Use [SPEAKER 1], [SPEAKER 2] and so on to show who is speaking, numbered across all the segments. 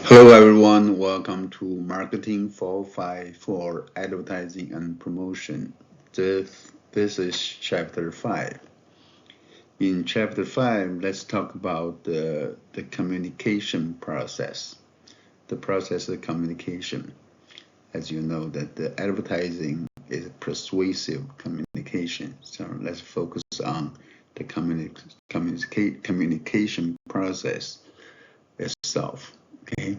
[SPEAKER 1] Hello everyone, welcome to Marketing Ch05 for Advertising and Promotion. This is Chapter 5. In Chapter 5, let's talk about the communication process. The process of communication. As you know, that the advertising is persuasive communication. So let's focus on the communication process itself. Okay.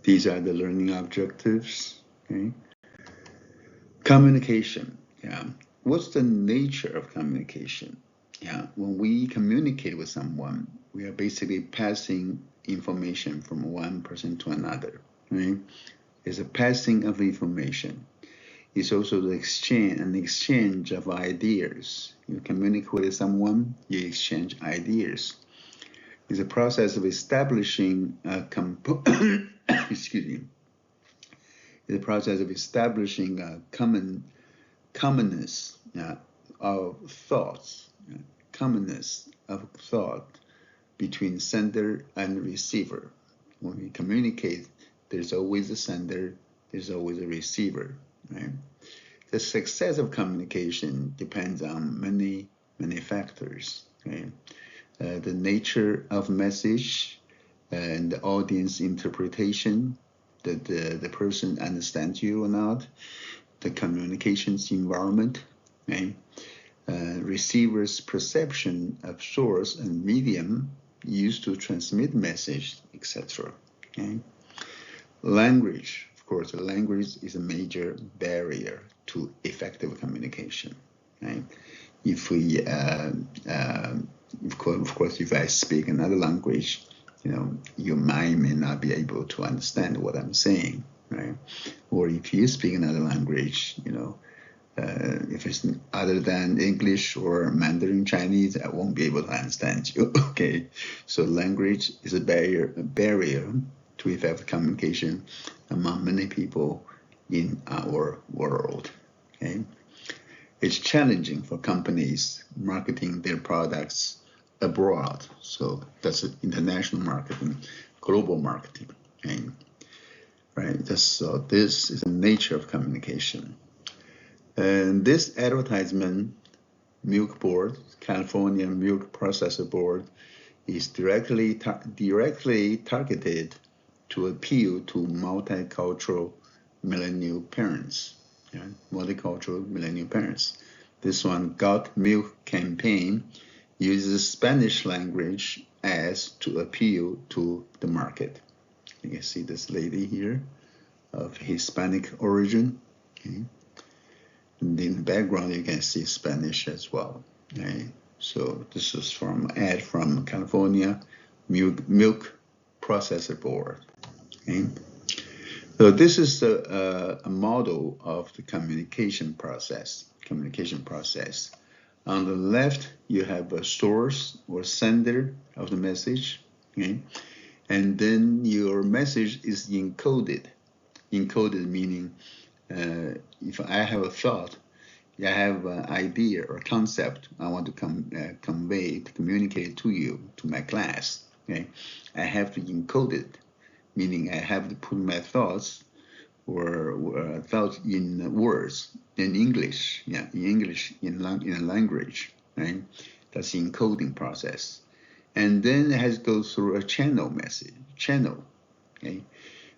[SPEAKER 1] These are the learning objectives. Okay. Communication. Yeah. What's the nature of communication? Yeah. When we communicate with someone, we are basically passing information from one person to another. Right? It's a passing of information. It's also the exchange of ideas. You communicate with someone, you exchange ideas. It's a process of establishing a excuse me, the process of establishing a commonness of thoughts, commonness of thought between sender and receiver. When we communicate, there's always a sender, there's always a receiver. Right? The success of communication depends on many factors. Right? The nature of message and the audience interpretation, that the person understands you or not, the communications environment, okay? Receiver's perception of source and medium used to transmit message, etc. Okay? Language, of course, the language is a major barrier to effective communication. Right? If we, of course, if I speak another language, your mind may not be able to understand what I'm saying, right? Or if you speak another language, if it's other than English or Mandarin Chinese, I won't be able to understand you. Okay, so language is a barrier to effective communication among many people in our world. Okay, it's challenging for companies marketing their products abroad. So that's international marketing, global marketing. Okay? Right. So this is the nature of communication. And this advertisement, Milk Board, California Milk Processor Board, is directly targeted to appeal to multicultural millennial parents. Yeah? Multicultural millennial parents. This one, Got Milk campaign, uses Spanish language as to appeal to the market. You can see this lady here of Hispanic origin. Okay. And in the background, you can see Spanish as well. Okay. So this is from ad from California Milk Processor Board. Okay. So this is a model of the communication process. On the left, you have a source or sender of the message, okay? And then your message is encoded. Encoded meaning if I have a thought, I have an idea or concept I want to convey, to communicate to you, to my class, okay? I have to encode it, meaning I have to put my thoughts or thoughts in words, in English, in a language, right? That's the encoding process. And then it has to go through a channel, okay?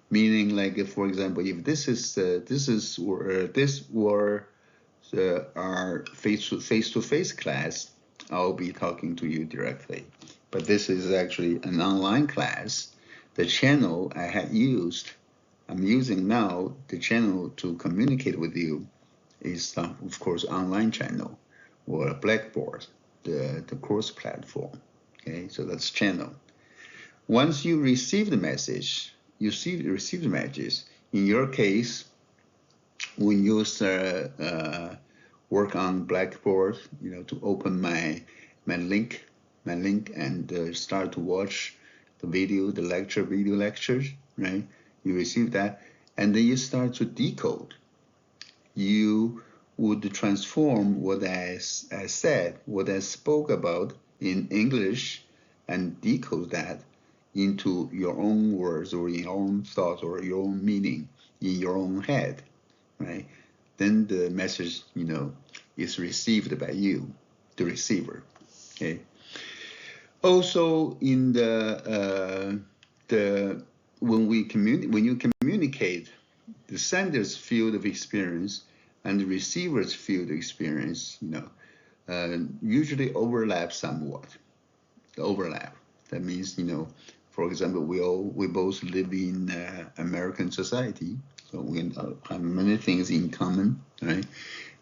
[SPEAKER 1] Meaning, like, for example, if this were our face-to-face class, I'll be talking to you directly. But this is actually an online class. The channel I'm using now, the channel to communicate with you is, of course, online channel or Blackboard, the course platform. Okay, so that's channel. Once you receive the message, in your case, when you work on Blackboard, to open my link and start to watch the video lectures, right? You receive that, and then you start to decode. You would transform what I said, what I spoke about in English, and decode that into your own words or in your own thoughts or your own meaning in your own head, right? Then the message, is received by you, the receiver. Okay. Also, in when you communicate, the sender's field of experience and the receiver's field of experience, usually overlap somewhat. The overlap. That means, for example, we both live in American society, so we have many things in common, right?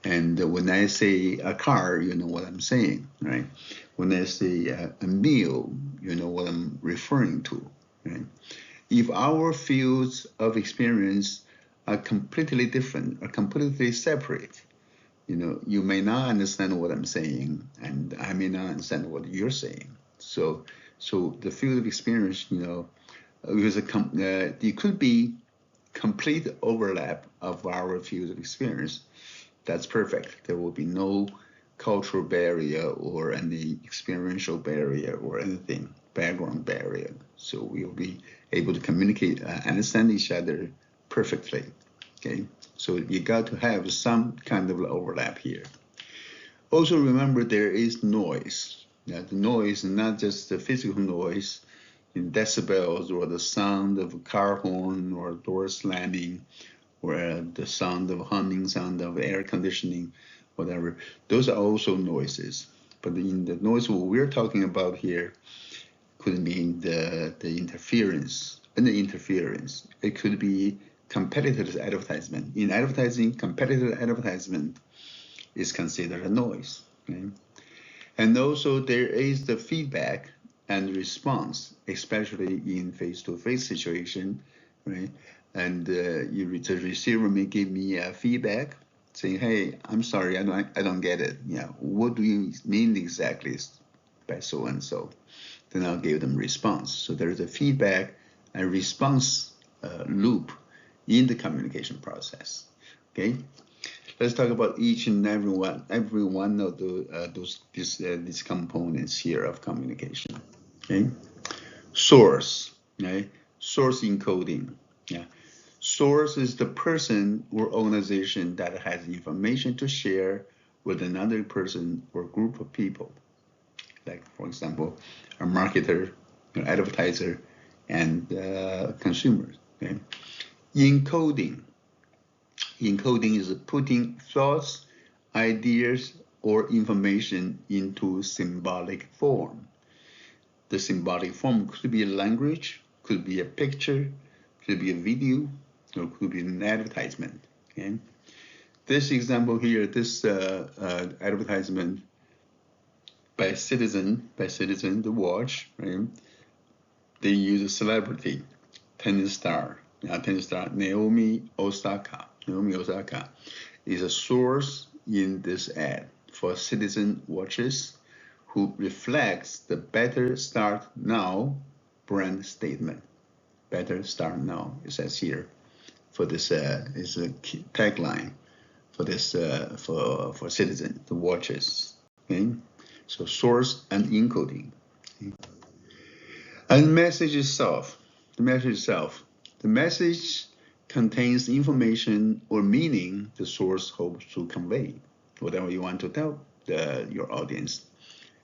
[SPEAKER 1] And when I say a car, you know what I'm saying, right? When I say a meal, you know what I'm referring to, right? If our fields of experience are completely different, are completely separate, you may not understand what I'm saying, and I may not understand what you're saying. So the field of experience, it could be complete overlap of our fields of experience. That's perfect. There will be no cultural barrier or any experiential barrier or anything, background barrier. So we'll be able to communicate, understand each other perfectly. Okay, so you got to have some kind of overlap here. Also remember there is noise. The noise is not just the physical noise in decibels or the sound of a car horn or door slamming or the sound of humming, sound of air conditioning, whatever. Those are also noises. But in the noise what we're talking about here could be the interference. And the interference, it could be competitor's advertisement. In advertising, competitor advertisement is considered a noise. Okay? And also there is the feedback and response, especially in face-to-face situation, right? And the receiver may give me a feedback saying, "Hey, I'm sorry, I don't get it. What do you mean exactly by so and so?" Then I'll give them response. So there's a feedback and response loop in the communication process. Okay, let's talk about each and every one of these components here of communication. Okay, source. Okay, source encoding. Yeah, source is the person or organization that has information to share with another person or group of people. Like, for example, a marketer, an advertiser, and consumers. Okay? Encoding. Encoding is putting thoughts, ideas, or information into symbolic form. The symbolic form could be a language, could be a picture, could be a video, or could be an advertisement. Okay? This example here, this advertisement by Citizen, the watch, right? They use a celebrity, tennis star, Naomi Osaka. Naomi Osaka is a source in this ad for Citizen watches who reflects the Better Start Now brand statement. Better Start Now, it says here. For this is a tagline for this for Citizen, the watches. Okay, so source and encoding. Okay? And the message itself. The message contains information or meaning the source hopes to convey, whatever you want to tell your audience.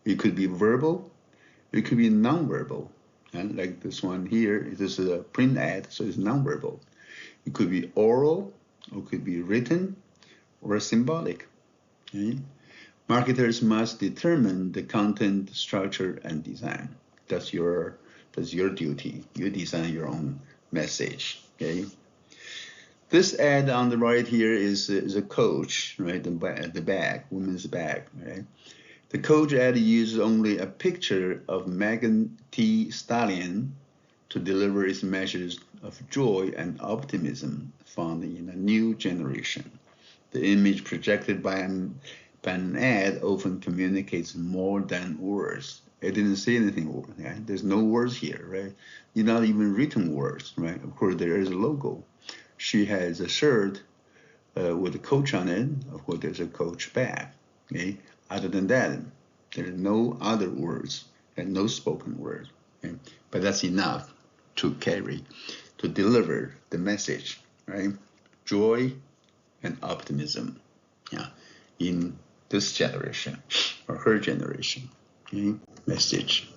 [SPEAKER 1] It could be verbal, it could be non-verbal. And like this one here, this is a print ad, so it's non-verbal. It could be oral, or it could be written, or symbolic. Okay? Marketers must determine the content, structure, and design. That's your duty. You design your own message. Okay. This ad on the right here is a Coach, right? The bag, women's bag, right? The Coach ad uses only a picture of Megan Thee Stallion to deliver its message of joy and optimism found in a new generation. The image projected by an ad often communicates more than words. It didn't say anything. Right? There's no words here, right? You're not even written words, right? Of course, there is a logo. She has a shirt with a Coach on it. Of course, there's a Coach bag. Okay. Other than that, there's no other words and no spoken words. Okay? But that's enough to deliver the message, right? Joy and optimism, yeah, in this generation or her generation. Okay? Message.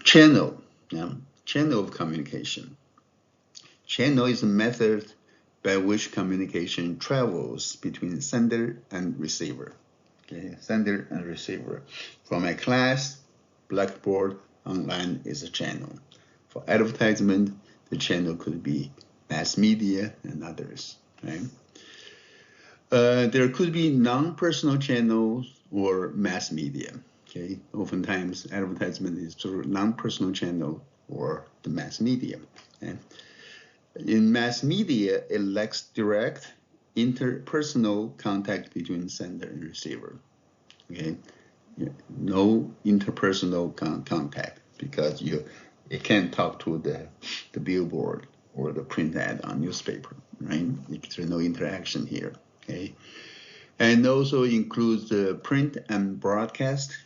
[SPEAKER 1] Channel, yeah, channel of communication. Channel is a method by which communication travels between sender and receiver. Okay, sender and receiver. For my class, Blackboard, online is a channel. For advertisement, the channel could be mass media and others. Right? There could be non-personal channels or mass media. Okay, oftentimes advertisement is through non-personal channel or the mass media. Okay? In mass media, it lacks direct interpersonal contact between sender and receiver. Okay, no interpersonal contact because you can't talk to the billboard or the print ad on newspaper, right? There's no interaction here. Okay, and also includes the print and broadcast,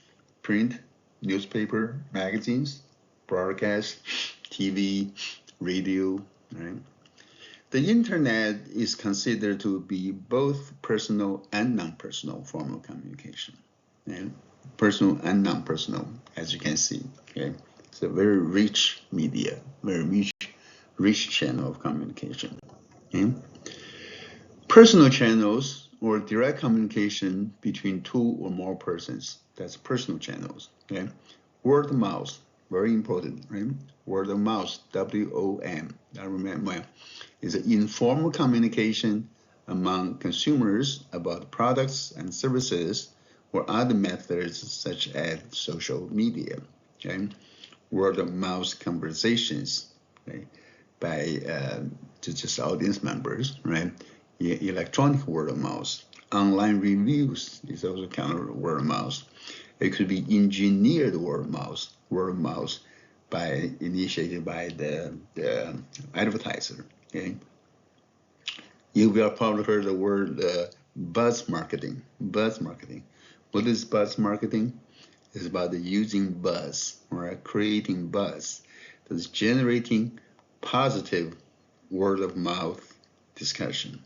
[SPEAKER 1] print, newspaper, magazines, broadcast, TV, radio, right? The internet is considered to be both personal and non-personal form of communication. And personal and non-personal, as you can see. Okay, it's a very rich media, very rich channel of communication. Okay? Personal channels or direct communication between two or more persons. That's personal channels. Okay, word of mouth, very important, right? Word of mouth, WOM. I remember is an informal communication among consumers about products and services or other methods such as social media. Okay, word of mouth conversations, right? By just audience members, right? Electronic word of mouth, online reviews is also kind of word of mouth. It could be engineered word of mouth initiated by the advertiser. Okay, you have probably heard the word buzz marketing. Buzz marketing. What is buzz marketing? It's about using buzz or creating buzz that's generating positive word of mouth discussion.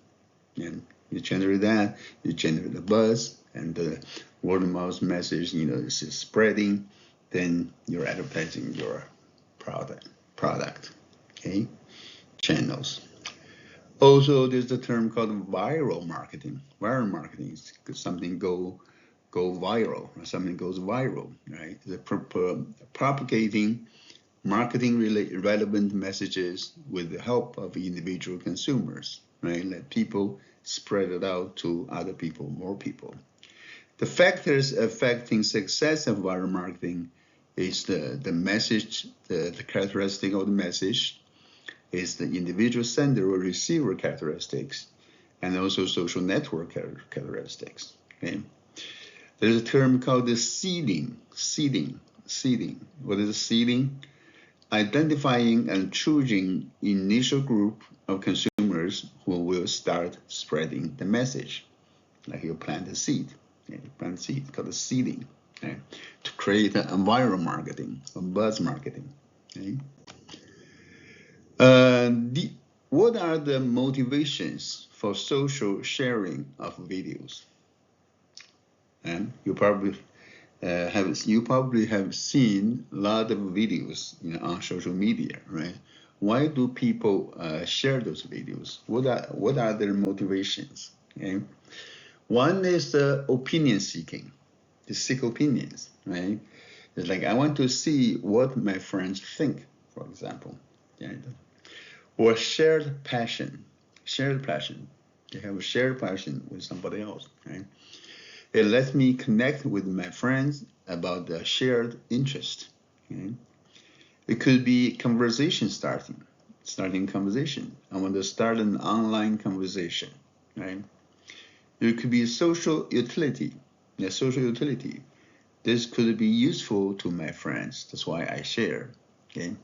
[SPEAKER 1] And you generate that, you generate the buzz, and the word of mouth message, is spreading. Then you're advertising your product. Okay, channels. Also, there's a term called viral marketing. Viral marketing is something go viral, or something goes viral, right? Propagating marketing relevant messages with the help of individual consumers, right? Let people spread it out to other people, more people. The factors affecting success of viral marketing is the message, the characteristic of the message, is the individual sender or receiver characteristics, and also social network characteristics. Okay, there's a term called the seeding. What is seeding? Identifying and choosing initial group of consumers who will start spreading the message, like you plant a seed. Okay, plant a seed called the seeding. Okay, to create a viral marketing, a buzz marketing. Okay. What are the motivations for social sharing of videos? And you probably have seen a lot of videos on social media, right? Why do people share those videos? What are their motivations? Okay, one is opinion seeking, to seek opinions, right? It's like I want to see what my friends think, for example. Okay? Or shared passion. You have a shared passion with somebody else, right? It lets me connect with my friends about the shared interest. Okay? It could be conversation starting conversation. I want to start an online conversation, right? It could be social utility. This could be useful to my friends. That's why I share. Okay.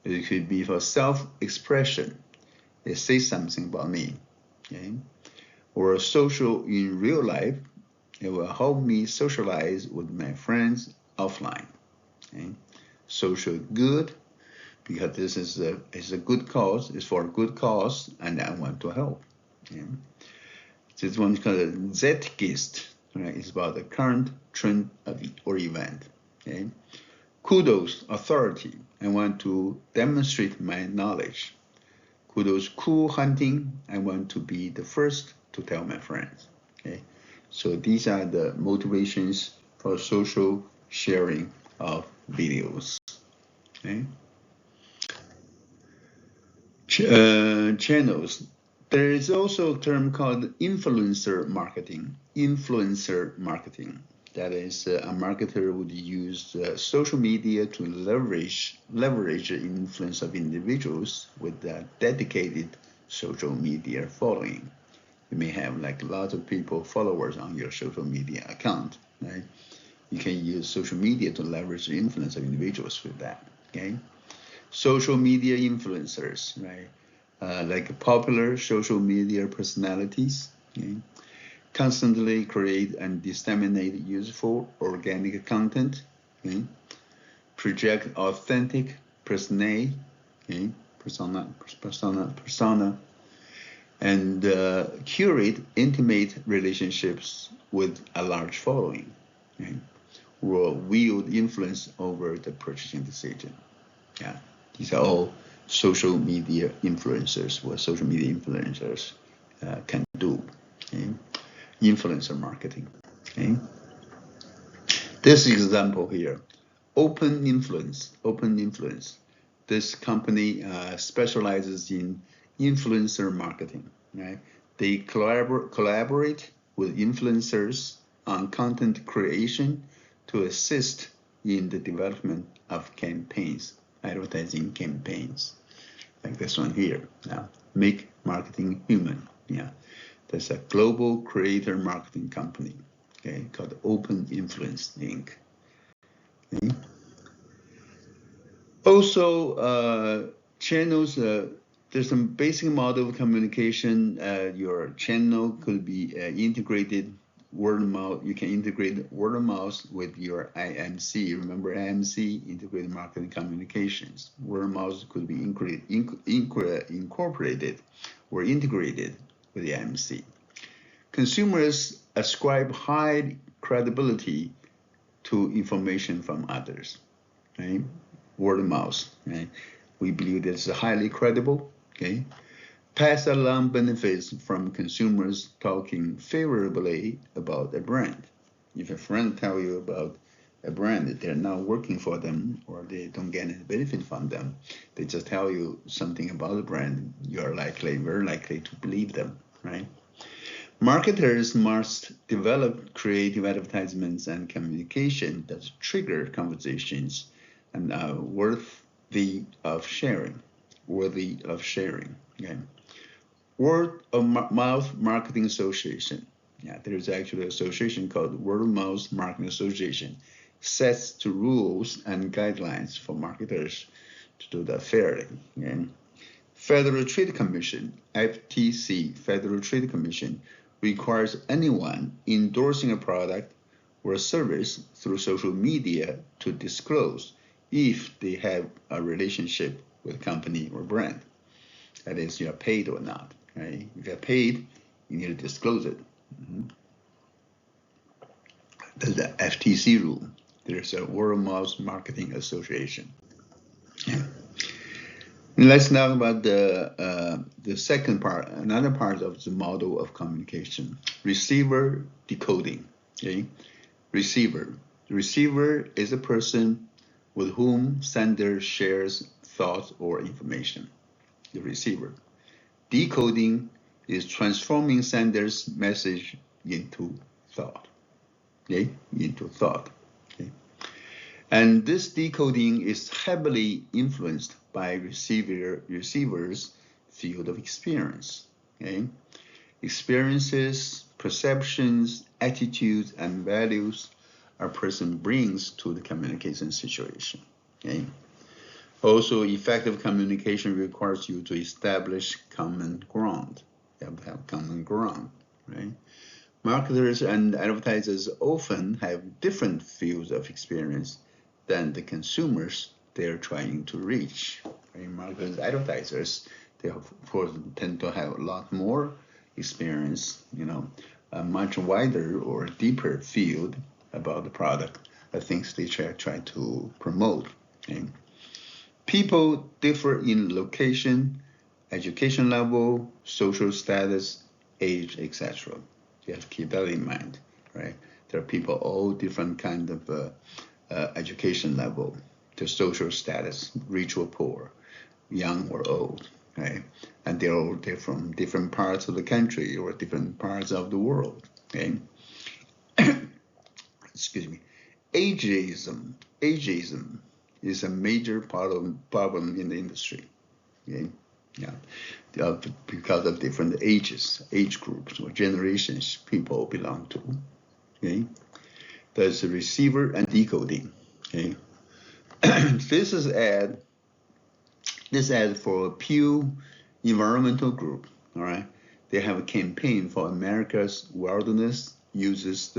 [SPEAKER 1] It could be for self-expression. They say something about me. Okay. Or social in real life. It will help me socialize with my friends offline. Okay. social good, because this is a good cause, it's for a good cause, and I want to help. Yeah. This one is called Zeitgeist, right? It's about the current trend or event. Okay. Kudos, authority. I want to demonstrate my knowledge. Kudos, cool hunting. I want to be the first to tell my friends. Okay. So these are the motivations for social sharing of videos. Okay. Channels. There is also a term called influencer marketing. Influencer marketing. That is, a marketer would use social media to leverage the influence of individuals with a dedicated social media following. You may have like lots of people, followers on your social media account, right? You can use social media to leverage the influence of individuals with that, okay? Social media influencers, right? Like popular social media personalities, okay? Constantly create and disseminate useful organic content, okay? Project authentic persona, okay? persona, and curate intimate relationships with a large following, okay? Will wield influence over the purchasing decision. Yeah, these are all social media influencers, what social media influencers can do. Okay? Influencer marketing. Okay? This example here, Open Influence. Open Influence. This company specializes in influencer marketing. Right? They collaborate with influencers on content creation to assist in the development of campaigns, advertising campaigns, like this one here. Now, make marketing human. Yeah, there's a global creator marketing company, okay, called Open Influence Inc. Okay. Also, channels. There's some basic model of communication. Your channel could be integrated word of mouth. You can integrate word of mouth with your IMC. Remember IMC, integrated marketing communications. Word of mouth could be incorporated or integrated with the IMC. Consumers ascribe high credibility to information from others, right? Word of mouth, right? We believe this is highly credible, okay? Pass along benefits from consumers talking favorably about a brand. If a friend tell you about a brand that they're not working for them or they don't get any benefit from them, they just tell you something about the brand, you're very likely to believe them, right? Marketers must develop creative advertisements and communication that trigger conversations and are worthy of sharing. Worthy of sharing. Okay. Word of Mouth Marketing Association. Yeah, there's actually an association called Word of Mouth Marketing Association. Sets the rules and guidelines for marketers to do that fairly. Okay. Federal Trade Commission, FTC, Federal Trade Commission, requires anyone endorsing a product or a service through social media to disclose if they have a relationship with a company or brand. That is, you're paid or not. Right? If you're paid, you need to disclose it. Mm-hmm. That's the FTC rule. There's a Word of Mouth Marketing Association. Yeah. Let's talk about the second part, another part of the model of communication, receiver decoding. Okay, receiver. The receiver is a person with whom sender shares thoughts or information. The receiver. Decoding is transforming sender's message into thought. Okay, into thought. Okay. And this decoding is heavily influenced by receiver's field of experience. Okay? Experiences, perceptions, attitudes, and values a person brings to the communication situation. Okay? Also, effective communication requires you to establish common ground. You have to have common ground, right? Marketers and advertisers often have different fields of experience than the consumers they're trying to reach. Right? Marketers, advertisers, they of course tend to have a lot more experience, a much wider or deeper field about the product, the things they try to promote. Okay? People differ in location, education level, social status, age, etc. You have to keep that in mind, right? There are people all different kind of education level, the social status, rich or poor, young or old, right? And they're from different parts of the country or different parts of the world, okay? Excuse me. Ageism is a major problem in the industry, okay? Yeah, because of different age groups or generations people belong to, okay? There's a receiver and decoding, okay? This ad for a Pew environmental group, all right? They have a campaign for America's wilderness, they use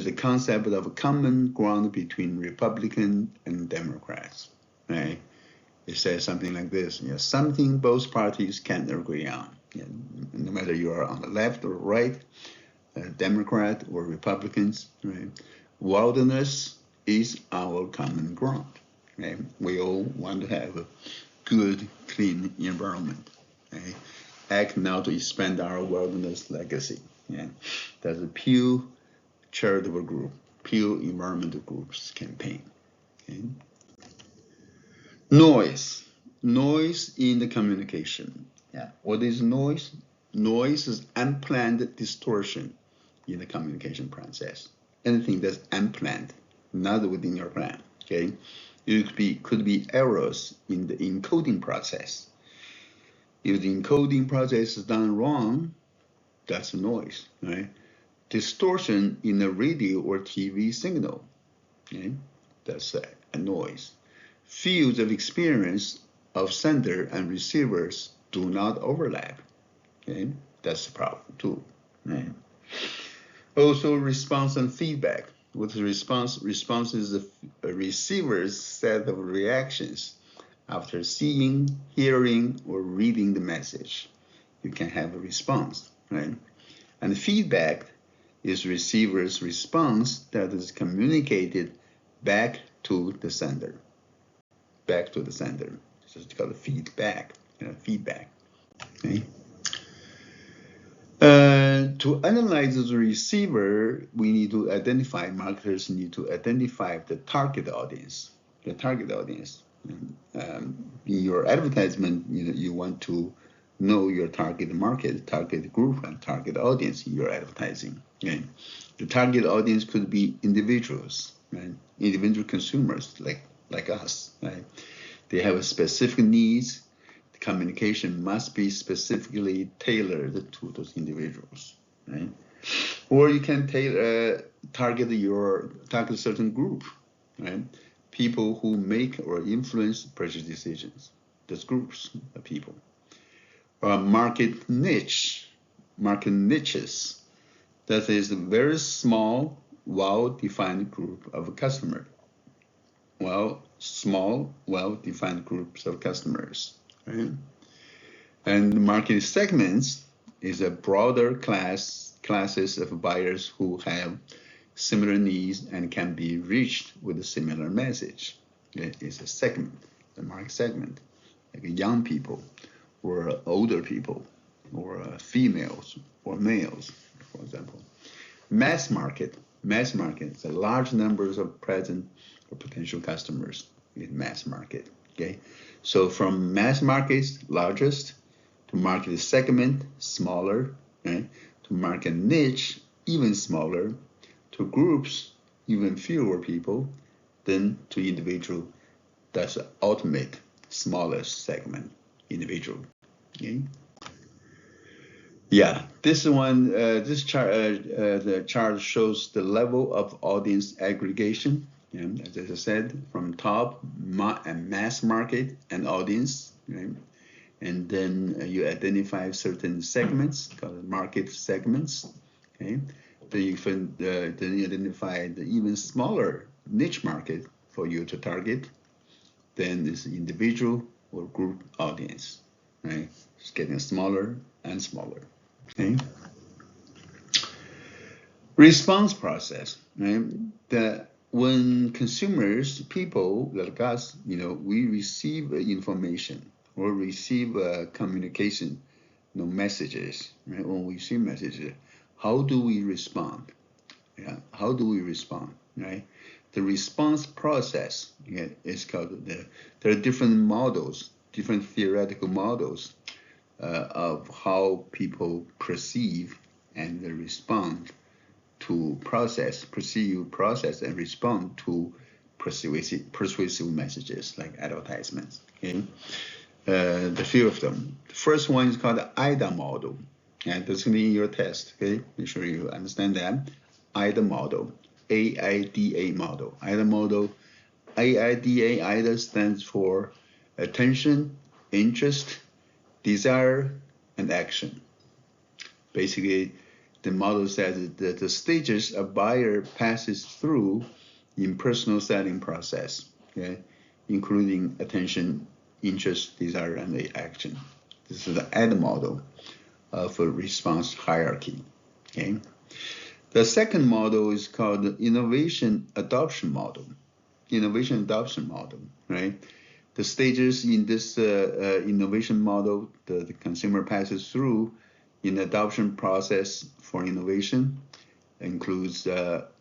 [SPEAKER 1] the concept of a common ground between Republicans and Democrats, right? It says something like this, something both parties can agree on. No matter you are on the left or right, Democrat or Republicans, right? Wilderness is our common ground, right? We all want to have a good, clean environment, right? Act now to expand our wilderness legacy. Yeah, that's a Pew charitable group, Pew environmental groups campaign. Okay? Noise in the communication. Yeah, what is noise? Noise is unplanned distortion in the communication process. Anything that's unplanned, not within your plan. Okay, it could be errors in the encoding process. If the encoding process is done wrong, that's noise, right? Distortion in a radio or TV signal, okay? That's a noise. Fields of experience of sender and receivers do not overlap, okay? That's a problem too, right? Also, response and feedback. With response is a receiver's set of reactions after seeing, hearing, or reading the message. You can have a response, right? And feedback is receiver's response that is communicated back to the sender. Back to the sender. So it's called feedback. Feedback. Okay. To analyze the receiver, marketers need to identify the target audience. The target audience. In your advertisement, you want to know your target market, target group, and target audience in your advertising. Okay? The target audience could be individuals, right? Individual consumers like us, right? They have specific needs. The communication must be specifically tailored to those individuals, right? Or you can target a certain group, right? People who make or influence purchase decisions. Those groups of people. Market niches. That is a very small, well-defined group of customers. Small, well-defined groups of customers, right? And market segments is a broader classes of buyers who have similar needs and can be reached with a similar message. It's a segment, a market segment, like young people or older people or females or males, for example. Mass market is a large numbers of present or potential customers in mass market. Okay, so from mass markets, largest, to market segment, smaller, right? To market niche, even smaller, to groups, even fewer people, then to individual, that's the ultimate smallest segment, individual. Okay. Yeah, this chart, the chart shows the level of audience aggregation. And as I said, from top, mass market and audience, right? And then you identify certain segments called market segments. Okay, then you identify the even smaller niche market for you to target, then this individual or group audience, right? It's getting smaller and smaller, okay? Response process, right? When consumers, people like us, we receive information or receive communication, messages, right? When we see messages, how do we respond? Yeah, how do we respond, right? The response process, is called there are different models, different theoretical models of how people perceive and respond to perceive, process, and respond to persuasive messages like advertisements. Okay, the few of them. The first one is called the AIDA model, and that's going to be in your test. Okay, make sure you understand that. AIDA model, AIDA model, AIDA model. AIDA stands for attention, interest, desire, and action. Basically, the model says that the stages a buyer passes through in personal selling process, okay, including attention, interest, desire, and the action. This is the AIDA model of a response hierarchy. Okay. The second model is called the innovation adoption model. Innovation adoption model, right? The stages in this innovation model, the consumer passes through in the adoption process for innovation includes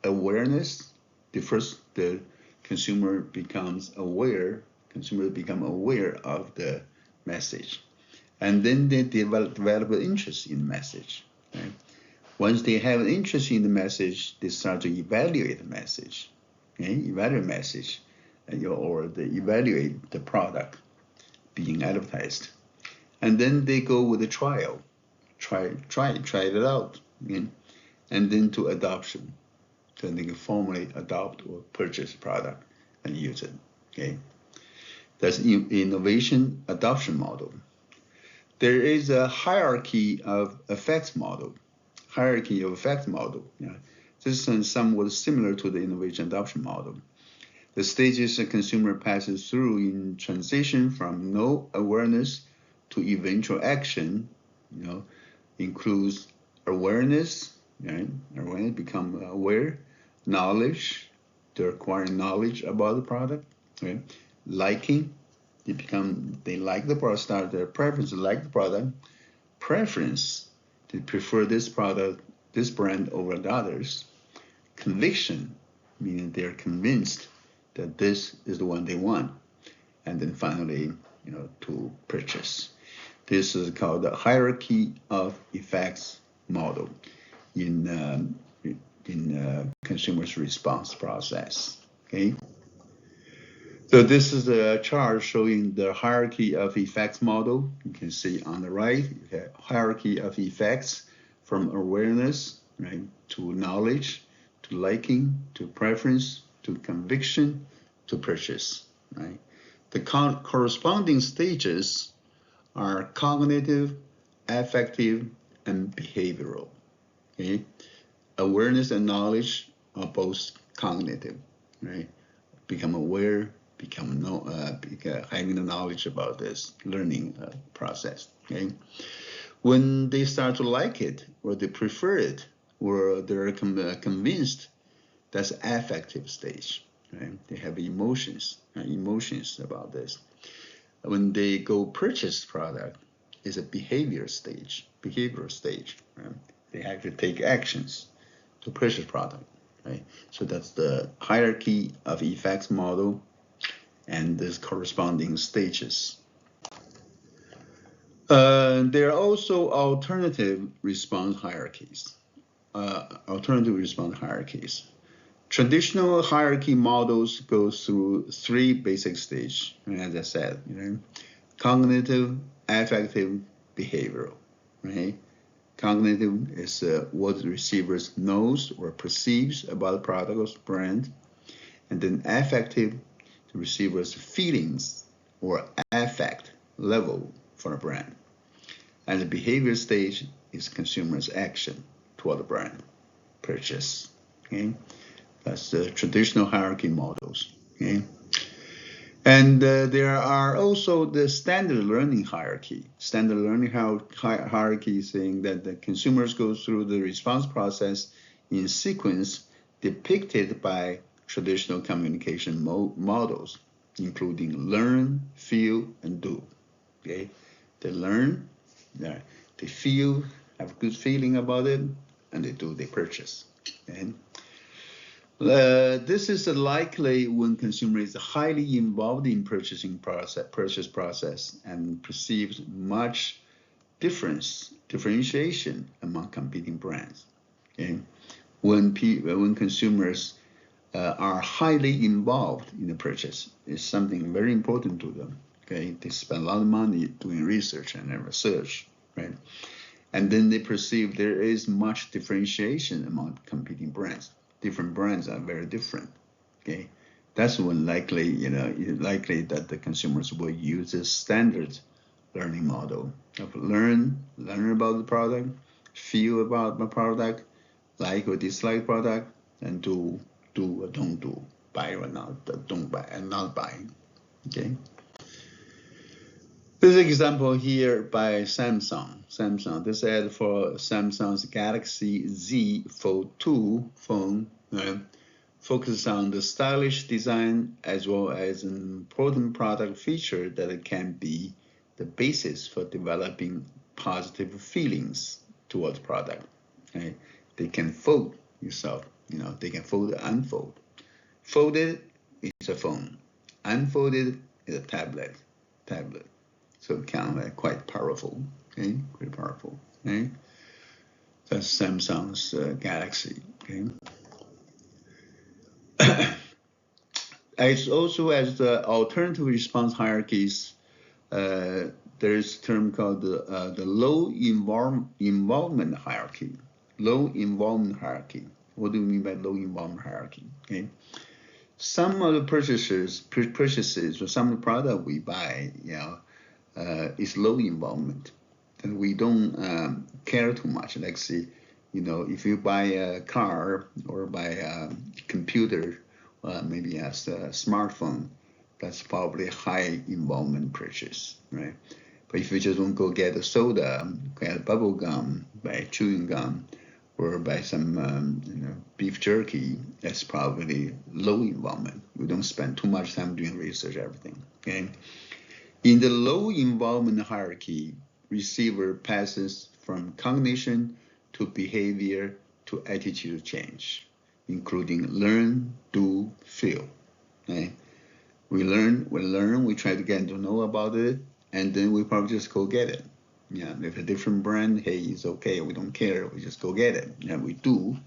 [SPEAKER 1] awareness. The consumer becomes aware. Consumers become aware of the message, and then they develop an interest in the message. Right? Once they have an interest in the message, they start to evaluate the message. Okay? Evaluate message, or they evaluate the product being advertised, and then they go with a trial. Try it out, okay? And then to adoption. Then they can formally adopt or purchase product and use it. Okay, that's innovation adoption model. There is a hierarchy of effects model. Hierarchy of effects model. Yeah. This is somewhat similar to the innovation adoption model. The stages a consumer passes through in transition from no awareness to eventual action, includes awareness, right? Awareness, become aware, knowledge, to acquire knowledge about the product, right? Liking, they like the product, start their preference to like the product, preference to prefer this product, this brand over the others, conviction, meaning they're convinced that this is the one they want, and then finally, to purchase. This is called the hierarchy of effects model in consumer's response process. Okay. So this is a chart showing the hierarchy of effects model. You can see on the right, you have hierarchy of effects from awareness, right, to knowledge, to liking, to preference, to conviction, to purchase, right? The corresponding stages are cognitive, affective, and behavioral. Okay, awareness and knowledge are both cognitive, right? Become aware, having the knowledge about this learning process. Okay, when they start to like it, or they prefer it, or they're convinced, that's affective stage. Right? They have emotions about this. When they go purchase product, is a behavioral stage. Right? They have to take actions to purchase product. Right? So that's the hierarchy of effects model and this corresponding stages. There are also alternative response hierarchies. Traditional hierarchy models go through three basic stages, as I said, cognitive, affective, behavioral, right? Cognitive is what the receiver knows or perceives about the product or brand, and then affective, the receiver's feelings or affect level for a brand, and the behavior stage is consumer's action toward the brand purchase. Okay. That's the traditional hierarchy models. Okay. And there are also the standard learning hierarchy. Standard learning hierarchy saying that the consumers go through the response process in sequence depicted by traditional communication models, including learn, feel, and do. Okay, they learn, they feel, have a good feeling about it, and they do, they purchase. Okay? This is likely when consumer is highly involved in purchase process and perceives much differentiation among competing brands. Okay? When consumers are highly involved in the purchase, it's something very important to them. Okay, they spend a lot of money doing research and research, right? And then they perceive there is much differentiation among competing brands. Different brands are very different. Okay, that's when likely that the consumers will use a standard learning model of learn about the product, feel about the product, like or dislike product, and do or don't do, buy or not, don't buy and not buying. Okay. This example here by Samsung. This ad for Samsung's Galaxy Z Fold 2 phone focuses on the stylish design as well as an important product feature that can be the basis for developing positive feelings towards product. Okay? They can fold yourself, they can fold and unfold. Folded is a phone. Unfolded is a tablet. So kind of quite powerful, okay? Quite powerful, okay? That's Samsung's Galaxy, okay? As also as the alternative response hierarchies, there's a term called the low involvement hierarchy. Low involvement hierarchy. What do we mean by low involvement hierarchy? Okay. Some of the purchases or some of the product we buy, is low involvement, and we don't care too much. Like say, if you buy a car or buy a computer, maybe as a smartphone, that's probably a high involvement purchase, right? But if you just want to go get a soda, get a bubble gum, buy chewing gum, or buy some beef jerky, that's probably low involvement. We don't spend too much time doing research, everything. Okay. In the low involvement hierarchy, receiver passes from cognition to behavior to attitude change, including learn, do, feel. Okay? We learn, we try to get to know about it, and then we probably just go get it. Yeah, if a different brand, hey, it's okay, we don't care, we just go get it. Yeah, we do,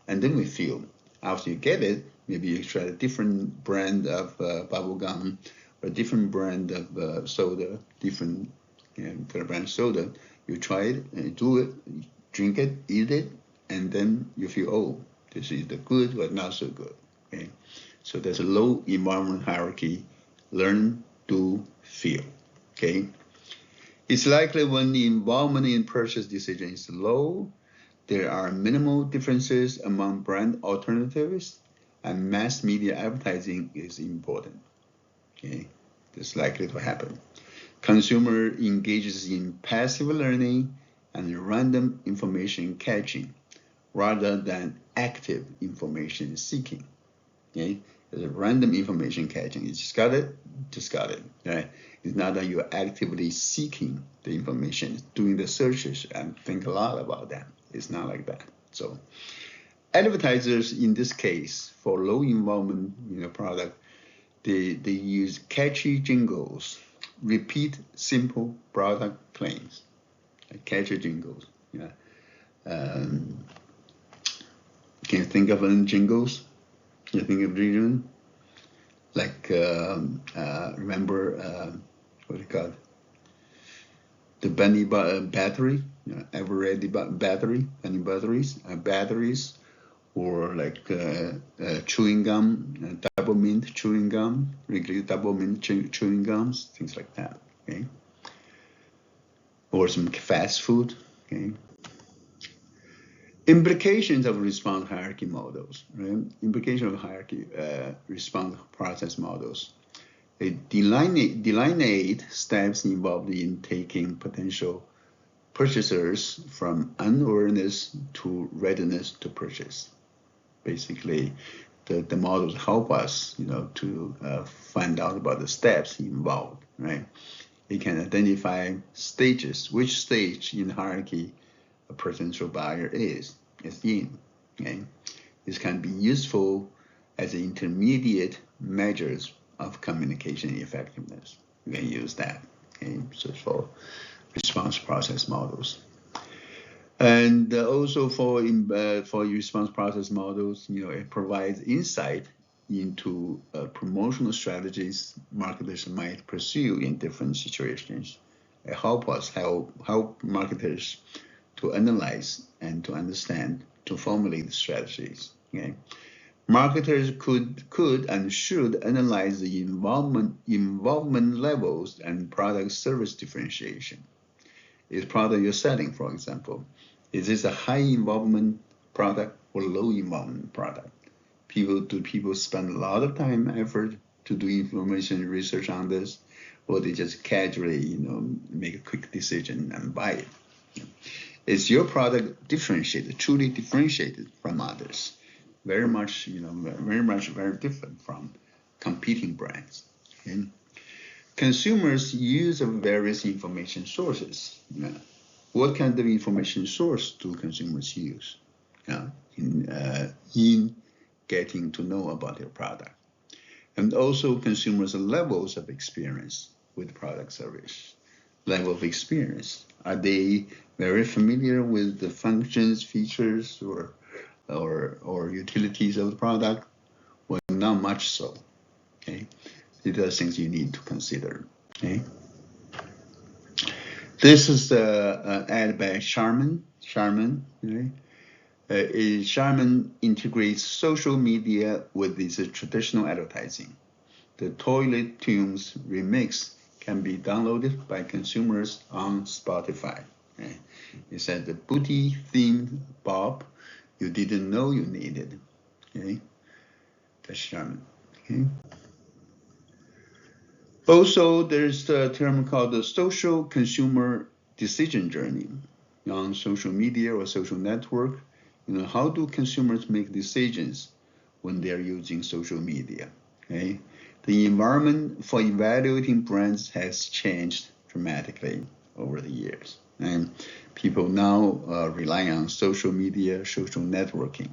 [SPEAKER 1] and then we feel. After you get it, maybe you try a different brand of bubble gum, or a different brand of soda, different brand soda. You try it, and you do it, you drink it, eat it, and then you feel, oh, this is the good but not so good. Okay, so there's a low environment hierarchy. Learn, do, feel. Okay, it's likely when the involvement in purchase decision is low, there are minimal differences among brand alternatives, and mass media advertising is important. Okay, this is likely to happen. Consumer engages in passive learning and random information catching rather than active information seeking. Okay, there's a random information catching. You just got it. Right? It's not that you're actively seeking the information, doing the searches and think a lot about that. It's not like that. So advertisers in this case for low involvement product, they use catchy jingles, repeat simple product claims, catchy jingles. Yeah. Can you think of any jingles? Can you think of jingles? Like remember what do you call it? The Benny battery, ever read the battery, Benny batteries, or like chewing gum, double mint chewing gum, regular double mint chewing gums, things like that. Okay, or some fast food. Okay. Implications of response hierarchy models, right? Implication of hierarchy response process models. Delineate steps involved in taking potential purchasers from unawareness to readiness to purchase. Basically, the models help us, to find out about the steps involved, right? It can identify stages, which stage in the hierarchy a potential buyer is in. Okay? This can be useful as intermediate measures of communication effectiveness. You can use that. Okay? So for response process models. And also for response process models, it provides insight into promotional strategies marketers might pursue in different situations. It help marketers to analyze and to understand, to formulate strategies. Okay, marketers could and should analyze the involvement levels and product service differentiation. Is product you're selling, for example, is this a high involvement product or low involvement product? Do people spend a lot of time, effort to do information research on this, or they just casually, make a quick decision and buy it? Is your product truly differentiated from others? Very much, very different from competing brands. Okay? Consumers use various information sources. What kind of information source do consumers use in getting to know about their product? And also consumers' levels of experience with product service. Level of experience. Are they very familiar with the functions, features, or utilities of the product? Well, not much so. Okay, these are things you need to consider. Okay. This is the ad by Charmin. Right? Charmin integrates social media with this traditional advertising. The Toilet Tunes remix can be downloaded by consumers on Spotify. Right? It said the booty themed bob you didn't know you needed. Okay, that's Charmin. Okay. Also, there's a term called the social consumer decision journey on social media or social network. How do consumers make decisions when they're using social media? Okay, the environment for evaluating brands has changed dramatically over the years, and people now rely on social media, social networking.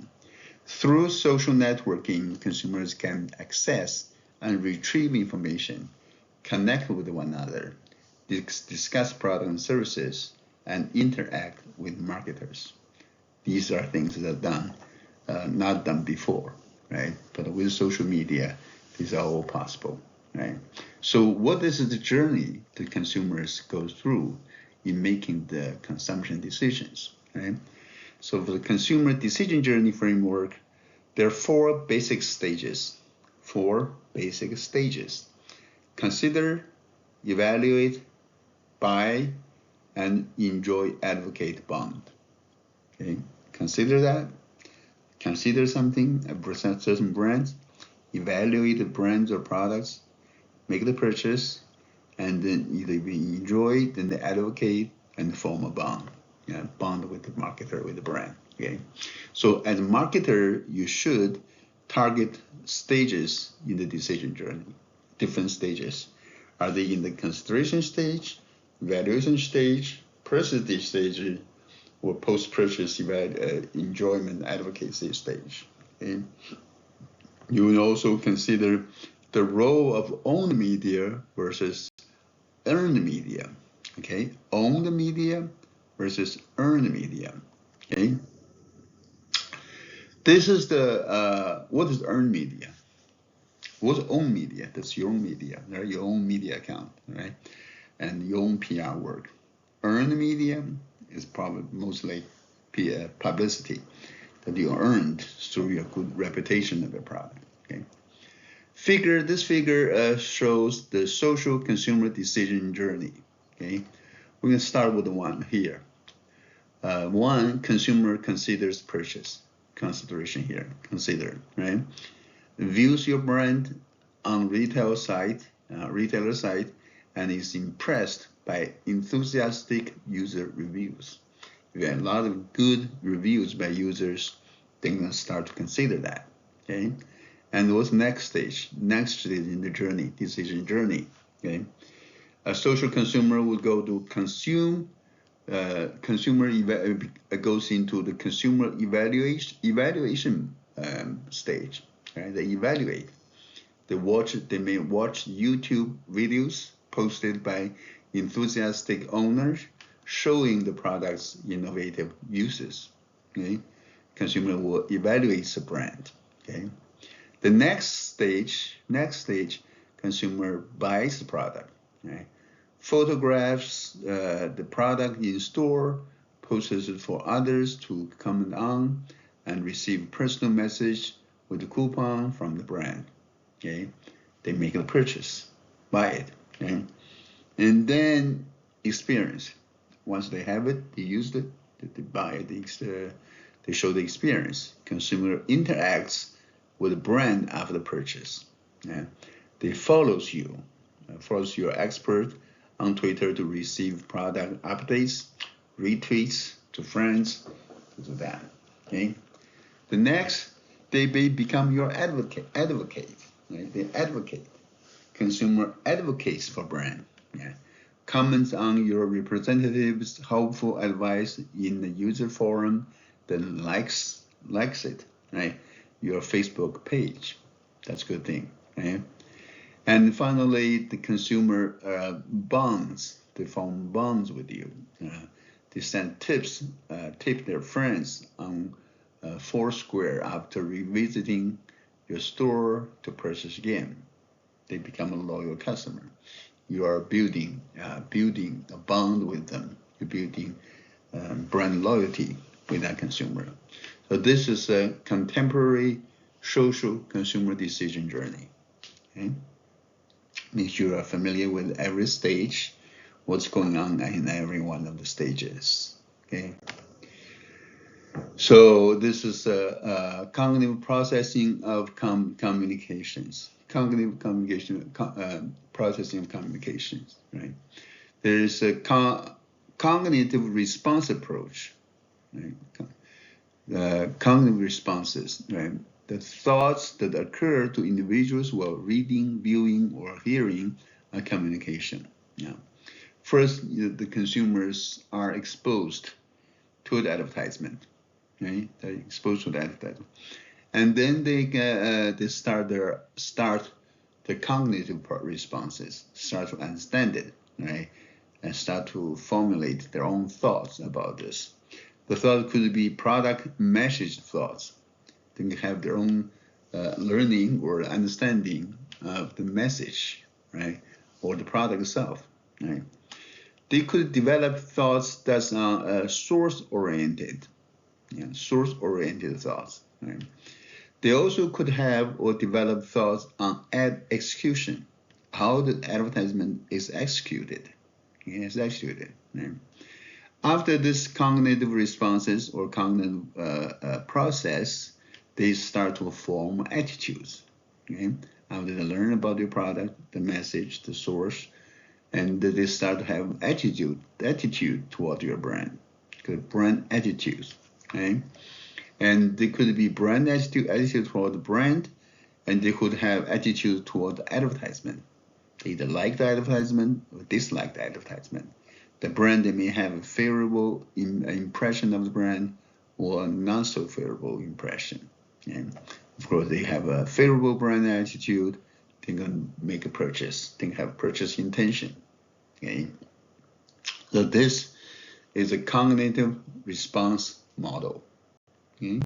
[SPEAKER 1] Through social networking, consumers can access and retrieve information, connect with one another, discuss products and services, and interact with marketers. These are things that are done, not done before, right? But with social media, these are all possible, right? So what is the journey that consumers go through in making the consumption decisions, right? So for the consumer decision journey framework, there are four basic stages. Consider, evaluate, buy, and enjoy, advocate, bond. Okay, consider that. Consider something, a certain brand, evaluate the brands or products, make the purchase, and then either we enjoy, then they advocate, and form a bond. Bond with the marketer, with the brand. Okay, so as a marketer, you should target stages in the decision journey. Different stages. Are they in the consideration stage, evaluation stage, purchase stage, or post-purchase enjoyment advocacy stage? Okay. You will also consider the role of owned media versus earned media. Okay, owned media versus earned media. Okay, this is the what is earned media? What's own media? That's your own media, right? Your own media account, right? And your own PR work. Earned media is probably mostly publicity that you earned through your good reputation of your product. Okay. This figure shows the social consumer decision journey. Okay. We're gonna start with the one here. One, consumer considers purchase. Consideration here. Consider, right? Views your brand on retail site retailer site and is impressed by enthusiastic user reviews. If you have a lot of good reviews by users, then you start to consider that. Okay, and what's the next stage? Next stage in the journey, decision journey. Okay, a social consumer will go to consume. Goes into the consumer evaluation stage. Right? They evaluate. They may watch YouTube videos posted by enthusiastic owners showing the product's innovative uses. Okay? Consumer will evaluate the brand. Okay? The next stage, consumer buys the product. Right? Photographs the product in store, posts it for others to comment on, and receive personal message with a coupon from the brand. Okay, they make a purchase, buy it. Okay, and then experience. Once they have it, they use it, they buy it. They show the experience. Consumer interacts with the brand after the purchase. Yeah, they follows your expert on Twitter to receive product updates, retweets to friends, to do that. Okay. The next, they become your advocate. Right? They advocate. Consumer advocates for brand. Yeah. Comments on your representative's helpful advice in the user forum, then likes it. Right. Your Facebook page. That's a good thing. Right? And finally, the consumer bonds. They form bonds with you. They send tip their friends on Foursquare after revisiting your store to purchase again. They become a loyal customer. You are building a bond with them. You're building brand loyalty with that consumer. So this is a contemporary social consumer decision journey. Okay? Make sure you are familiar with every stage, what's going on in every one of the stages. Okay. So this is a cognitive processing of communications. Cognitive communication, processing of communications. Right. There is a cognitive response approach. Right. Cognitive responses. Right. The thoughts that occur to individuals while reading, viewing, or hearing a communication. Yeah. First, the consumers are exposed to the advertisement. Okay? They're exposed to the advertisement, and then they start the cognitive responses, start to understand it, right, and start to formulate their own thoughts about this. The thought could be product message thoughts. They can have their own learning or understanding of the message, right, or the product itself, right. They could develop thoughts that's source-oriented, source-oriented thoughts, right. They also could have or develop thoughts on ad execution, how the advertisement is executed, right. After this cognitive responses or cognitive process, they start to form attitudes. Okay? After they learn about your product, the message, the source, and they start to have attitude toward your brand. Brand attitudes. Okay? And they could be brand attitude toward the brand, and they could have attitude toward the advertisement. They either like the advertisement or dislike the advertisement. The brand, they may have a favorable impression of the brand or a not so favorable impression. And of course, they have a favorable brand attitude, they can make a purchase, they have purchase intention. Okay, so this is a cognitive response model. Okay,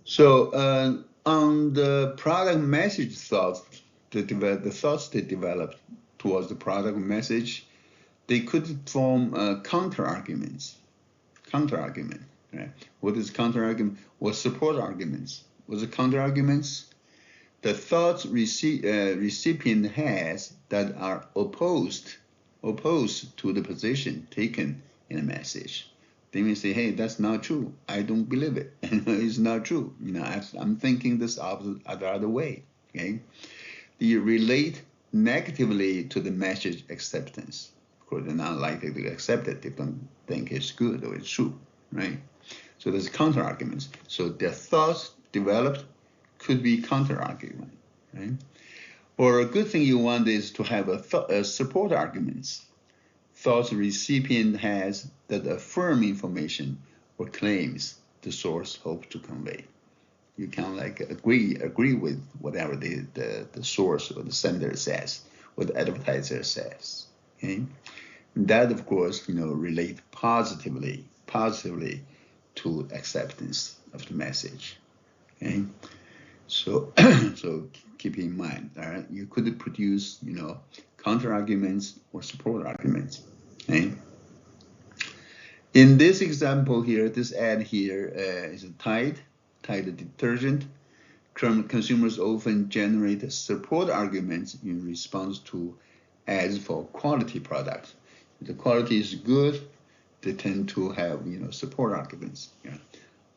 [SPEAKER 1] so on the product message thoughts, the thoughts they developed towards the product message, they could form counter arguments. Right? What is counter argument? What support arguments? What's the counter arguments? The thoughts recipient has that are opposed to the position taken in a message. They may say, "Hey, that's not true. I don't believe it. It's not true. I'm thinking this the other way." Okay. They relate negatively to the message acceptance. Of course, they're not likely to accept it. They don't think it's good or it's true, right? So there's counter arguments. So their thoughts developed could be counter argument, right? Or a good thing you want is to have a support arguments. Thoughts the recipient has that affirm information or claims the source hopes to convey. You can like agree with whatever the source or the sender says, or the advertiser says. Okay, and that of course relate positively to acceptance of the message. Okay, so so keep in mind, all right, you could produce counter arguments or support arguments. Okay. In this example here, this ad here is a Tide detergent. Consumers often generate support arguments in response to ads for quality products. If the quality is good, they tend to have support arguments. Yeah.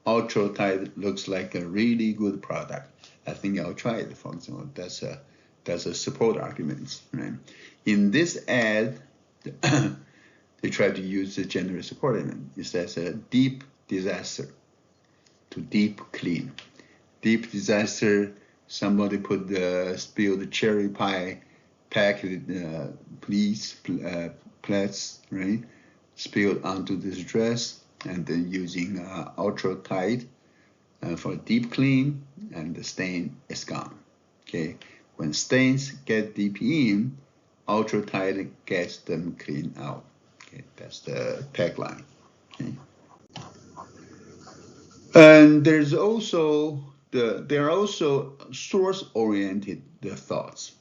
[SPEAKER 1] Ultra Tide looks like a really good product. I think I'll try it. For example, that's a support argument, right? In this ad, they try to use the general support element. It says a deep disaster to deep clean. Deep disaster, somebody put spilled cherry pie packet, plates, right? Spilled onto this dress, and then using Ultra Tide for deep clean, and the stain is gone. Okay, when stains get deep in, Ultra Tide gets them clean out. Okay, that's the tagline. Okay. And there are also source-oriented thoughts.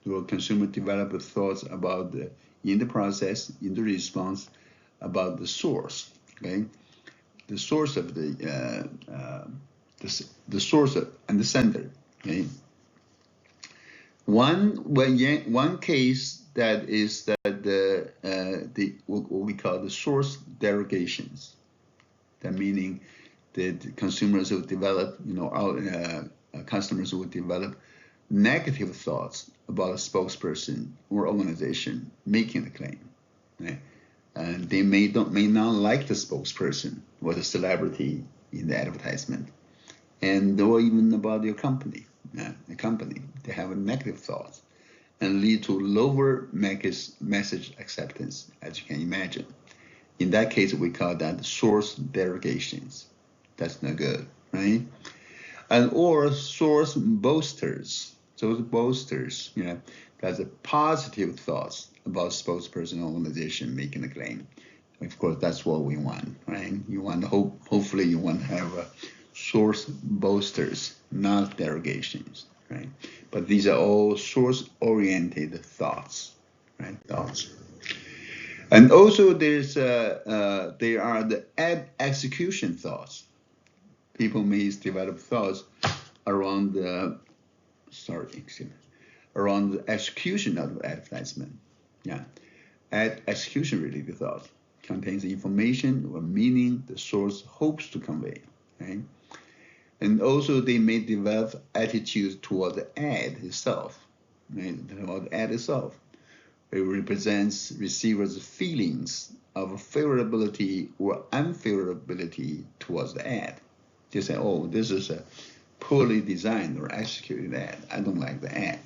[SPEAKER 1] The consumer develop thoughts about in the process, in the response, about the source. Okay, the source of the source and the sender. Okay. One case that is that the what we call the source derogations. That meaning that consumers will develop, customers will develop negative thoughts about a spokesperson or organization making the claim, right? And they may not like the spokesperson or the celebrity in the advertisement, and or even about your company. The company, they have a negative thoughts and lead to lower message acceptance, as you can imagine. In that case, we call that source derogations. That's not good, right? And or source boasters. Those boasters, that's a positive thoughts about spokesperson or organization making a claim. Of course, that's what we want, right? You want hopefully you want to have source boasters, not derogations, right? But these are all source-oriented thoughts, right? Thoughts. And also there are the ad execution thoughts. People may develop thoughts around around the execution of advertisement. Yeah, ad execution related thoughts contains information or meaning the source hopes to convey, right? And also they may develop attitudes toward the ad itself, right? Toward the ad itself. It represents receivers' feelings of favorability or unfavorability towards the ad. They say, oh, this is a poorly designed or executed ad. I don't like the ad,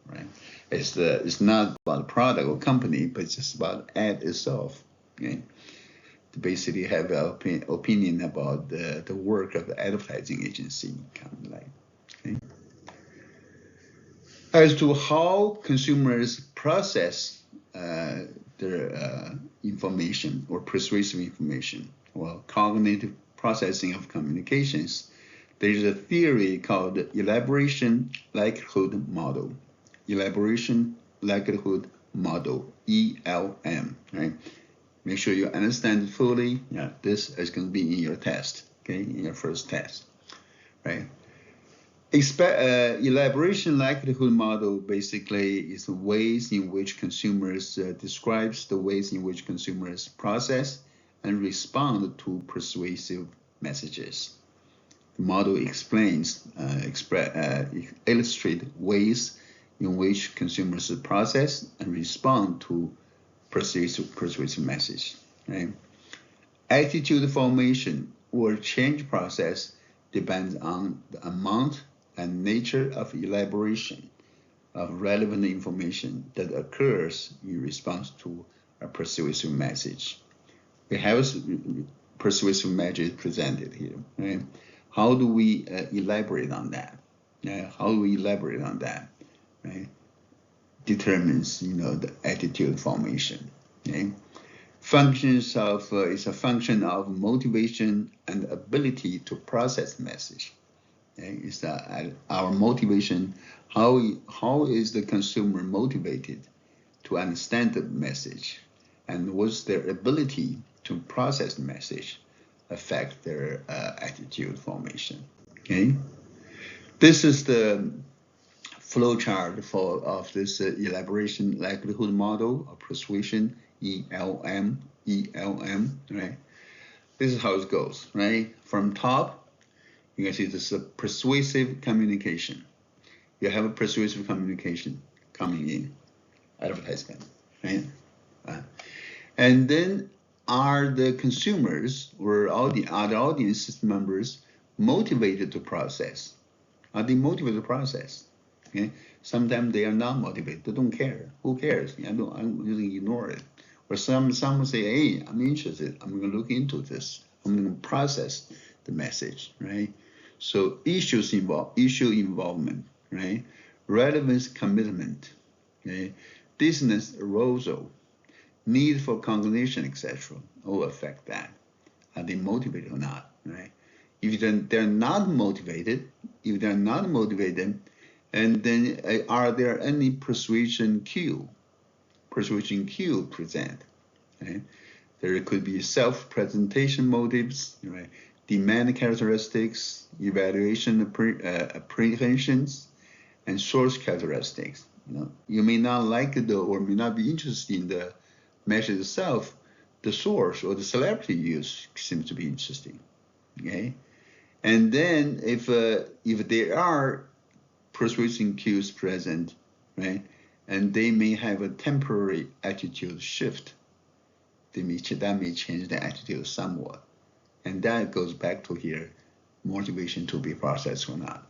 [SPEAKER 1] right? It's not about the product or company, but it's just about the ad itself. Okay? To basically have an opinion about the work of the advertising agency, kind of like. Okay? As to how consumers process their information or persuasive information, well, cognitive processing of communications, there's a theory called the elaboration likelihood model. Elaboration likelihood model, ELM, right? Make sure you understand it fully. Yeah, this is going to be in your test, okay, in your first test, right? Elaboration likelihood model basically is the ways in which consumers describes the ways in which consumers process and respond to persuasive messages. The model explains, illustrate ways in which consumers process and respond to persuasive message. Right? Attitude formation or change process depends on the amount and nature of elaboration of relevant information that occurs in response to a persuasive message. We have persuasive message presented here. Right? How do we elaborate on that? How do we elaborate on that? Right? Determines, the attitude formation. Okay? Functions of is a function of motivation and ability to process message. Okay? It's our motivation. How is the consumer motivated to understand the message, and what's their ability to process the message affect their attitude formation. Okay, this is the flow chart of this elaboration likelihood model of persuasion, ELM, right? This is how it goes, right? From top, you can see this is a persuasive communication. You have a persuasive communication coming in, advertisement, right? And then are the consumers or all the other audience members motivated to process? Are they motivated to process? Okay. Sometimes they are not motivated. They don't care. Who cares? I'm just ignore it. Or some say, hey, I'm interested. I'm going to look into this. I'm going to process the message, right? So issue involvement, right? Relevance commitment, okay? Business arousal, need for cognition, etc. all affect that. Are they motivated or not, right? If they're not motivated, and then are there any persuasion cue present? Right? There could be self-presentation motives, right? Demand characteristics, evaluation apprehensions, and source characteristics. You may not like it or may not be interested in the message itself. The source or the celebrity use seems to be interesting. Okay, and then if there are persuasion cues present, right, and they may have a temporary attitude shift. That may change the attitude somewhat, and that goes back to here, motivation to be processed or not.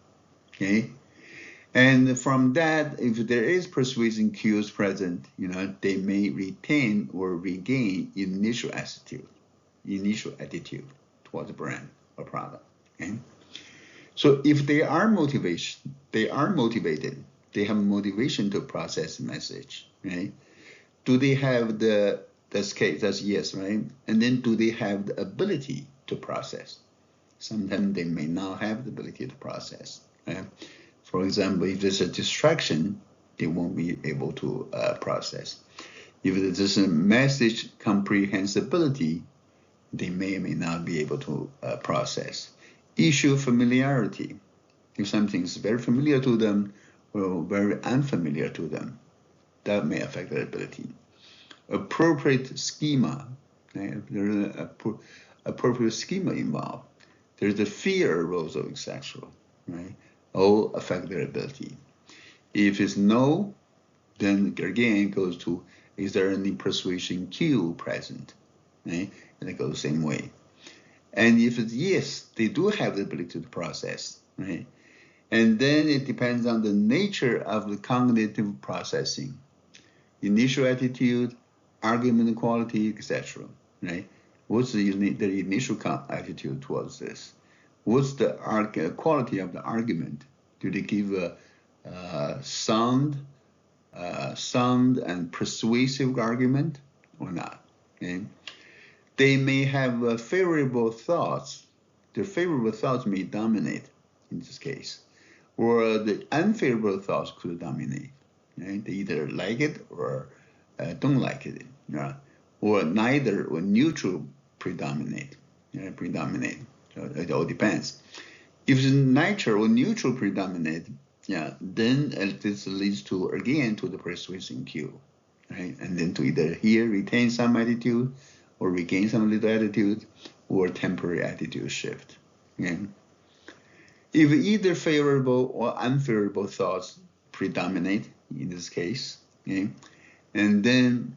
[SPEAKER 1] Okay, and from that, if there is persuasion cues present, they may retain or regain initial attitude towards the brand or product. Okay. So if they are motivated, they have motivation to process the message, right? Do they have that's case, that's yes, right? And then do they have the ability to process? Sometimes they may not have the ability to process, right? For example, if there's a distraction, they won't be able to process. If there's a message comprehensibility, they may or may not be able to process. Issue familiarity. If something is very familiar to them or very unfamiliar to them, that may affect their ability. Appropriate schema. Right? If there's an appropriate schema involved, there's the fear arousal, etc. Right? All affect their ability. If it's no, then again it goes to, is there any persuasion cue present? Right? And it goes the same way. And if it's yes, they do have the ability to process, right? And then it depends on the nature of the cognitive processing, initial attitude, argument quality, etc. Right? What's the initial attitude towards this? What's the quality of the argument? Do they give a sound and persuasive argument or not? Okay? They may have favorable thoughts. Their favorable thoughts may dominate in this case, or the unfavorable thoughts could dominate. Right? They either like it or don't like it, or neither or neutral predominate. So it all depends. If it's neutral or neutral predominate, then this leads to again to the persuasion cue, right? And then to either here retain some attitude, or regain some little attitude, or temporary attitude shift. Okay? If either favorable or unfavorable thoughts predominate, in this case, okay? And then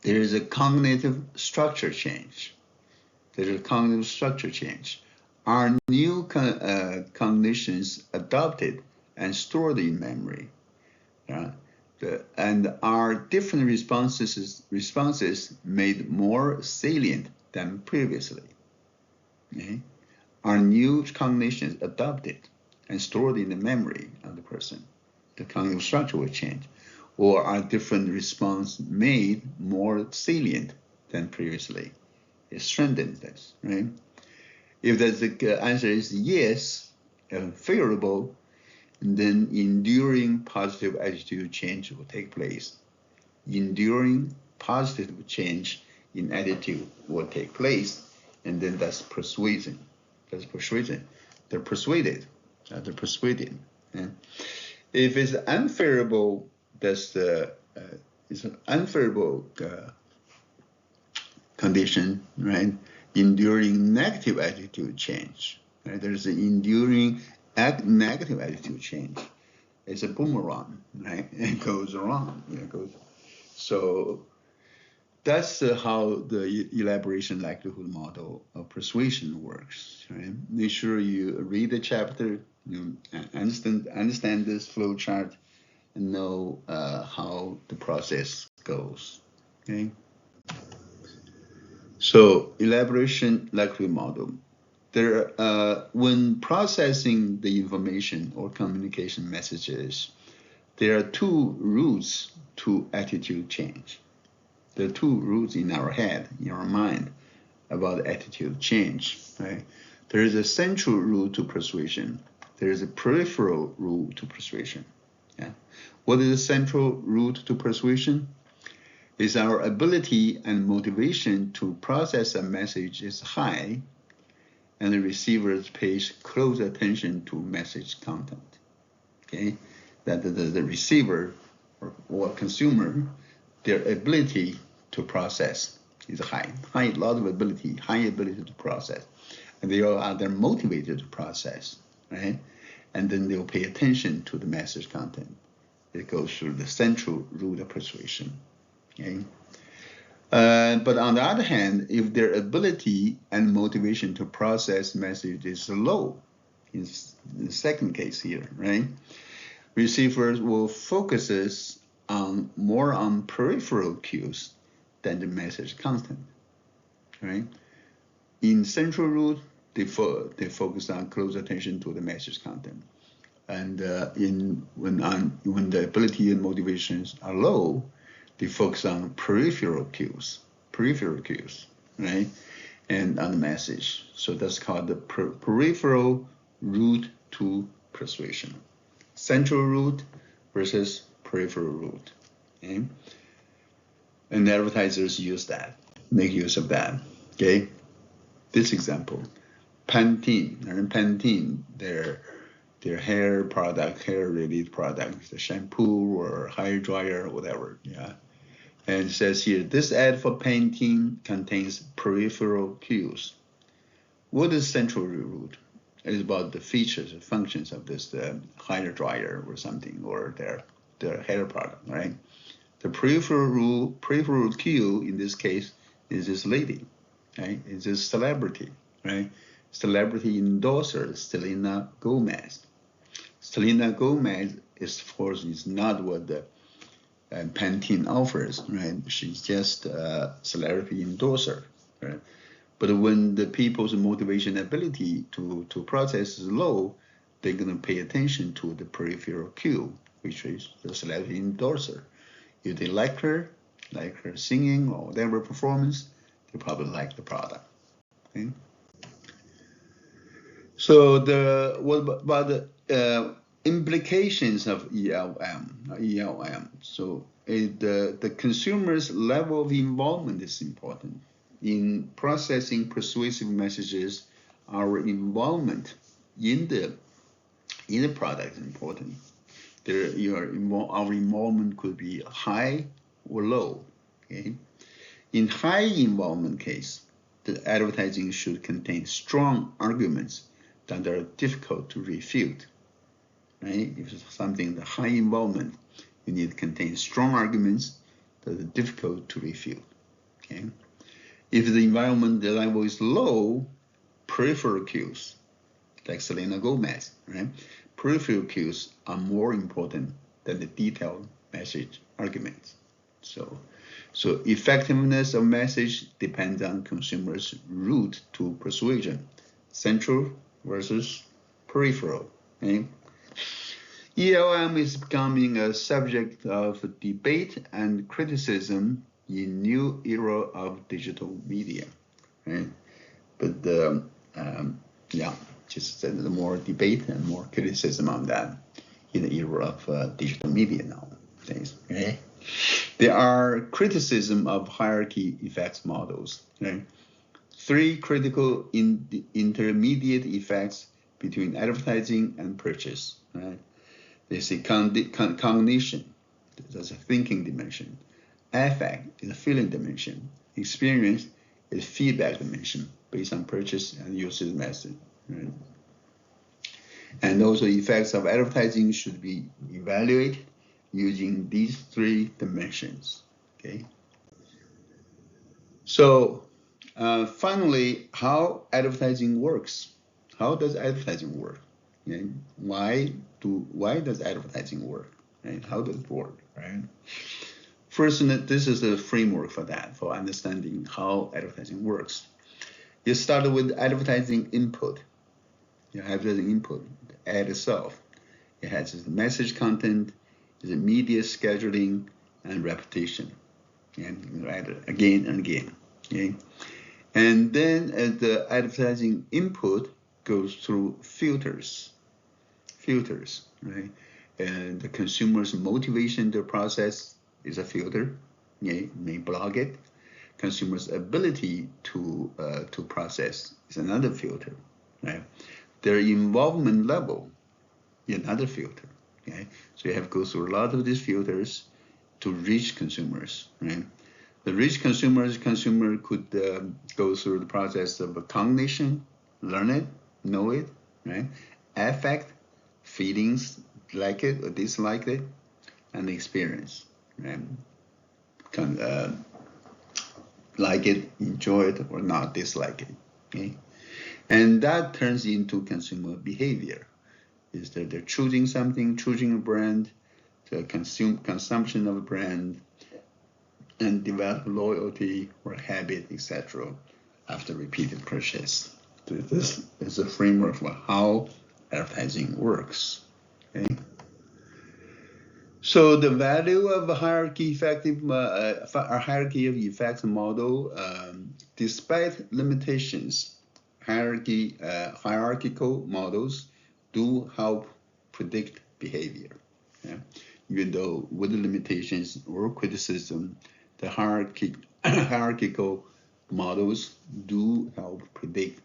[SPEAKER 1] there is a cognitive structure change. There's a cognitive structure change. Are new cognitions adopted and stored in memory? And are different responses made more salient than previously? Okay? Are new cognitions adopted and stored in the memory of the person? The cognitive structure will change. Or are different responses made more salient than previously? It strengthens this, right? If the answer is yes, favorable, then enduring positive attitude change will take place. Enduring positive change in attitude will take place, and then that's persuasion. That's persuasion. They're persuaded. They're persuaded. Yeah. If it's unfavorable, that's it's an unfavorable condition, right? Enduring negative attitude change. Right? There's an enduring negative attitude change. It's a boomerang, right? It goes around. It goes. So that's how the elaboration likelihood model of persuasion works. Right? Make sure you read the chapter, you understand this flow chart, and know how the process goes. Okay. So elaboration likelihood model. There, when processing the information or communication messages, there are two routes to attitude change. There are two routes in our head, in our mind, about attitude change. Right? There is a central route to persuasion. There is a peripheral route to persuasion. Yeah? What is the central route to persuasion? Is our ability and motivation to process a message is high, and the receiver pays close attention to message content. Okay, that the receiver or consumer, their ability to process is high, lot of ability, high ability to process, and they're motivated to process, right? And then they'll pay attention to the message content. It goes through the central route of persuasion. Okay. But on the other hand, if their ability and motivation to process message is low, in the second case here, right? Receivers will focus more on peripheral cues than the message content, right? In central route, they focus on close attention to the message content, and when the ability and motivations are low, they focus on peripheral cues, right? And on the message. So that's called the peripheral route to persuasion. Central route versus peripheral route. Okay? And advertisers use that, make use of that. Okay? This example, Pantene, their hair product, hair-related product, the shampoo or hair dryer or whatever, yeah. And it says here, this ad for Pantene contains peripheral cues. What is central route? It's about the features and functions of this hair dryer or something, or their hair product, right? The peripheral cue in this case is this lady, right? It's this celebrity, right? Celebrity endorser, Selena Gomez. Selena Gomez is, of course, is not what the Pantene offers, right? She's just a celebrity endorser, right? But when the people's motivation ability to process is low, they're going to pay attention to the peripheral cue, which is the celebrity endorser. If they like her singing or whatever performance, they probably like the product. Okay? So what about the implications of ELM? So the consumer's level of involvement is important. In processing persuasive messages, our involvement in the product is important. Our involvement could be high or low. Okay? In high involvement case, the advertising should contain strong arguments that are difficult to refute. Right? If it's something the high involvement, You need to contain strong arguments that are difficult to refute. Okay? If the environment level is low, peripheral cues, like Selena Gomez, right? Peripheral cues are more important than the detailed message arguments. So effectiveness of message depends on consumers' route to persuasion, central versus peripheral. Okay? ELM is becoming a subject of debate and criticism in new era of digital media, right? But yeah, just more debate and more criticism on that in the era of digital media nowadays. Okay? There are criticism of hierarchy effects models. Right? 3 critical intermediate effects between advertising and purchase. Right? There's a cognition, that's a thinking dimension. Affect is a feeling dimension. Experience is feedback dimension based on purchase and usage method. Right? And also effects of advertising should be evaluated using these 3 dimensions. Okay. So finally, how advertising works. How does advertising work? Okay? Why does advertising work? Right? How does it work? Right? First, this is the framework for that, for understanding how advertising works. You start with advertising input. You have the input, the ad itself. It has the message content, the media scheduling, and repetition. And you write it again and again. Okay? And then the advertising input goes through filters, right? And the consumer's motivation to process is a filter. Okay? May block it. Consumer's ability to process is another filter, right? Their involvement level is another filter. Okay? So you have to go through a lot of these filters to reach consumers, right? The reach consumer could go through the process of cognition, learn it, know it, right? Affect, feelings, like it or dislike it, and experience, right? Like it, enjoy it, or not dislike it. Okay? And that turns into consumer behavior. Is that they're choosing something, choosing a brand, the consumption of a brand, and develop loyalty or habit, etc. after repeated purchase. So this is a framework for how advertising works. Okay? So the value of a hierarchy of effects model, despite limitations, hierarchical models do help predict behavior. Yeah? Even though with the limitations or criticism, the hierarchical models do help predict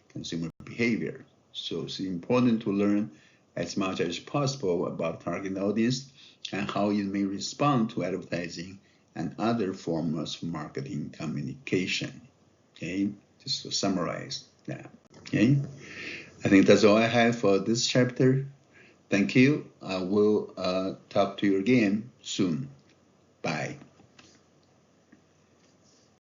[SPEAKER 1] consumer behavior. So it's important to learn as much as possible about target audience and how it may respond to advertising and other forms of marketing communication. Okay, just to summarize that. Okay, I think that's all I have for this chapter. Thank you. I will talk to you again soon. Bye.